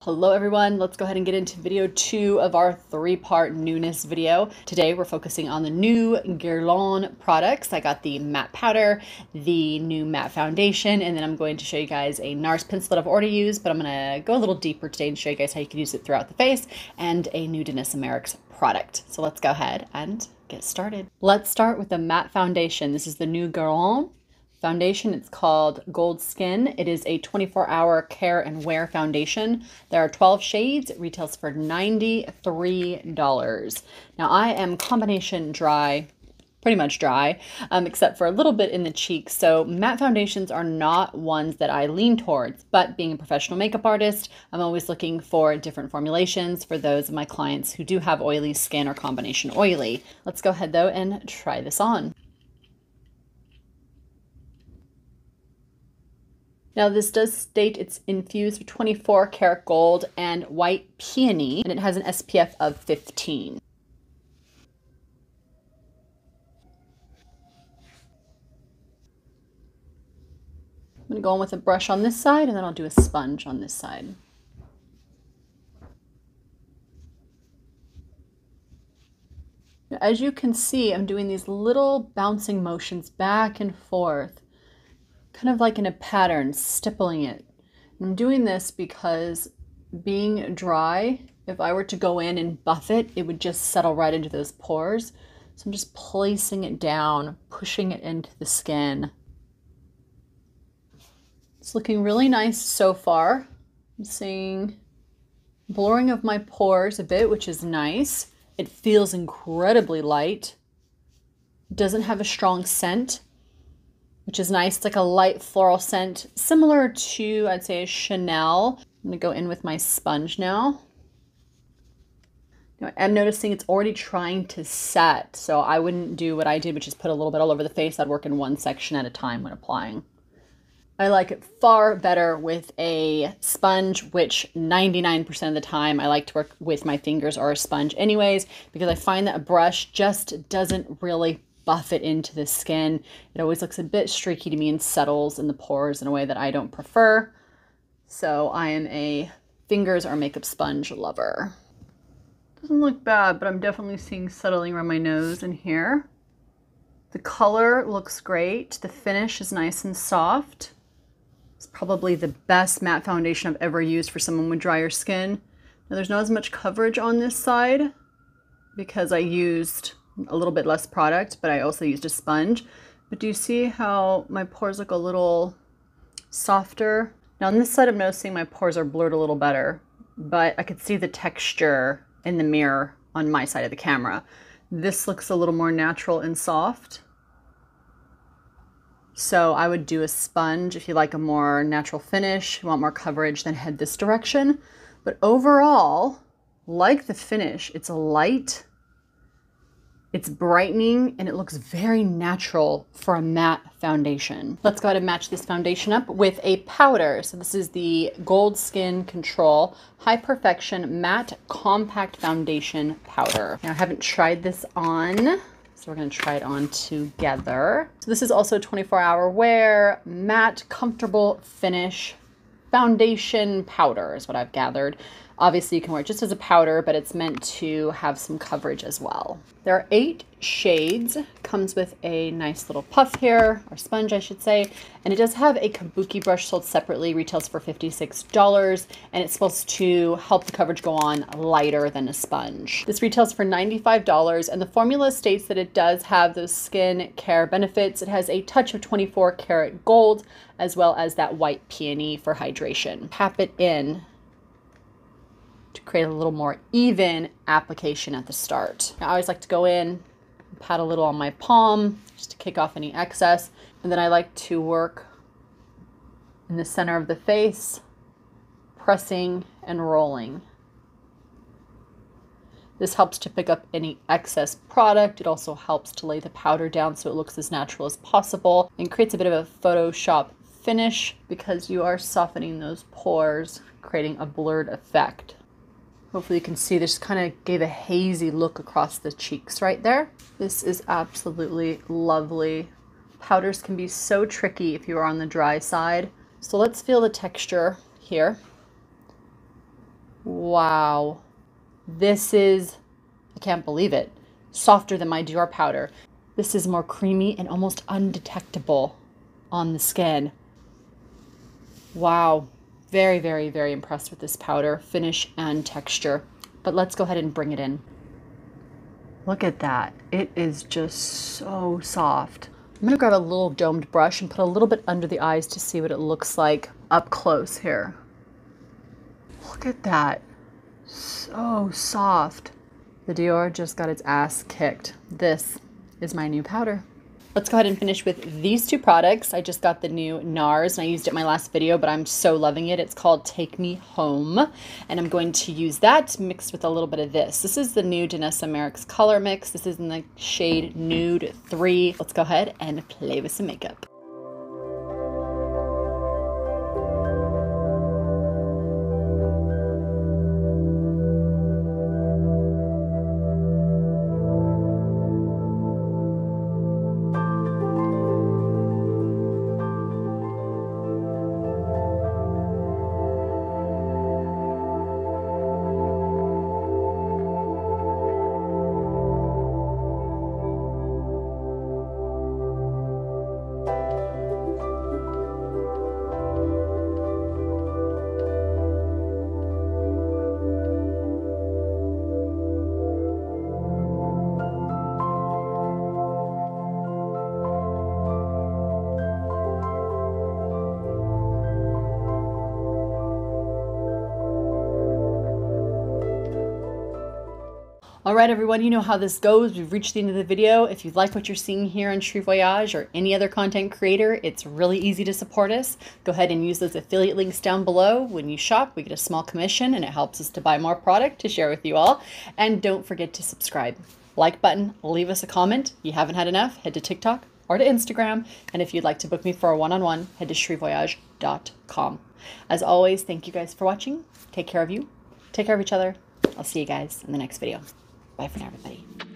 Hello everyone, let's go ahead and get into video 2 of our 3-part newness video. Today we're focusing on the new Guerlain products. I got the matte powder, the new matte foundation, and then I'm going to show you guys a Nars pencil that I've already used, but I'm going to go a little deeper today and show you guys how you can use it throughout the face, and a new Danessa Myricks product. So let's go ahead and get started. Let's start with the matte foundation. This is the new Guerlain foundation. It's called Gold Skin. It is a 24-hour care and wear foundation. There are 12 shades. It retails for $93. Now I am combination dry, pretty much dry, except for a little bit in the cheeks. So matte foundations are not ones that I lean towards, but being a professional makeup artist, I'm always looking for different formulations for those of my clients who do have oily skin or combination oily. Let's go ahead though and try this on. Now this does state it's infused with 24 karat gold and white peony, and it has an SPF of 15. I'm going to go in with a brush on this side, and then I'll do a sponge on this side. Now, as you can see, I'm doing these little bouncing motions back and forth, kind of like in a pattern, stippling it. And I'm doing this because being dry, if I were to go in and buff it, it would just settle right into those pores. So I'm just placing it down, pushing it into the skin. It's looking really nice so far. I'm seeing blurring of my pores a bit, which is nice. It feels incredibly light. It doesn't have a strong scent, which is nice. It's like a light floral scent, similar to, I'd say, a Chanel. I'm gonna go in with my sponge now. Now I'm noticing it's already trying to set, so I wouldn't do what I did, which is put a little bit all over the face. I'd work in one section at a time when applying. I like it far better with a sponge, which 99% of the time I like to work with my fingers or a sponge anyways, because I find that a brush just doesn't really buff it into the skin. It always looks a bit streaky to me and settles in the pores in a way that I don't prefer. So I am a fingers or makeup sponge lover. Doesn't look bad, but I'm definitely seeing settling around my nose and here. The color looks great. The finish is nice and soft. It's probably the best matte foundation I've ever used for someone with drier skin. Now there's not as much coverage on this side because I used a little bit less product, but I also used a sponge. But do you see how my pores look a little softer? Now on this side I'm noticing my pores are blurred a little better, but I could see the texture in the mirror on my side of the camera. This looks a little more natural and soft. So I would do a sponge if you like a more natural finish, you want more coverage, then head this direction. But overall, like the finish, it's light, it's brightening, and it looks very natural for a matte foundation. Let's go ahead and match this foundation up with a powder. So this is the Gold Skin Control High Perfection Matte Compact Foundation Powder. Now I haven't tried this on, so we're gonna try it on together. So this is also 24-hour wear, matte, comfortable finish foundation powder is what I've gathered. Obviously you can wear it just as a powder, but it's meant to have some coverage as well. There are 8 shades, comes with a nice little puff here, or sponge I should say, and it does have a kabuki brush sold separately, retails for $56, and it's supposed to help the coverage go on lighter than a sponge. This retails for $95, and the formula states that it does have those skin care benefits. It has a touch of 24 karat gold, as well as that white peony for hydration. Tap it in to create a little more even application at the start. I always like to go in and pat a little on my palm just to kick off any excess. And then I like to work in the center of the face, pressing and rolling. This helps to pick up any excess product. It also helps to lay the powder down so it looks as natural as possible and creates a bit of a Photoshop finish because you are softening those pores, creating a blurred effect. Hopefully you can see this kind of gave a hazy look across the cheeks right there. This is absolutely lovely. Powders can be so tricky if you are on the dry side. So let's feel the texture here. Wow. This is, I can't believe it, softer than my Dior powder. This is more creamy and almost undetectable on the skin. Wow. Very, very, very impressed with this powder, finish and texture. But let's go ahead and bring it in. Look at that. It is just so soft. I'm going to grab a little domed brush and put a little bit under the eyes to see what it looks like up close here. Look at that. So soft. The Dior just got its ass kicked. This is my new powder. Let's go ahead and finish with these two products. I just got the new Nars, and I used it in my last video, but I'm so loving it. It's called Take Me Home, and I'm going to use that mixed with a little bit of this. This is the new Danessa Myricks color mix. This is in the shade Nude 3. Let's go ahead and play with some makeup. All right, everyone, you know how this goes. We've reached the end of the video. If you like what you're seeing here on Cheri Voyage or any other content creator, it's really easy to support us. Go ahead and use those affiliate links down below. When you shop, we get a small commission, and it helps us to buy more product to share with you all. And don't forget to subscribe. Like button, leave us a comment. You haven't had enough, head to TikTok or to Instagram. And if you'd like to book me for a one-on-one, head to cherivoyage.com. As always, thank you guys for watching. Take care of you. Take care of each other. I'll see you guys in the next video. Bye for now, everybody.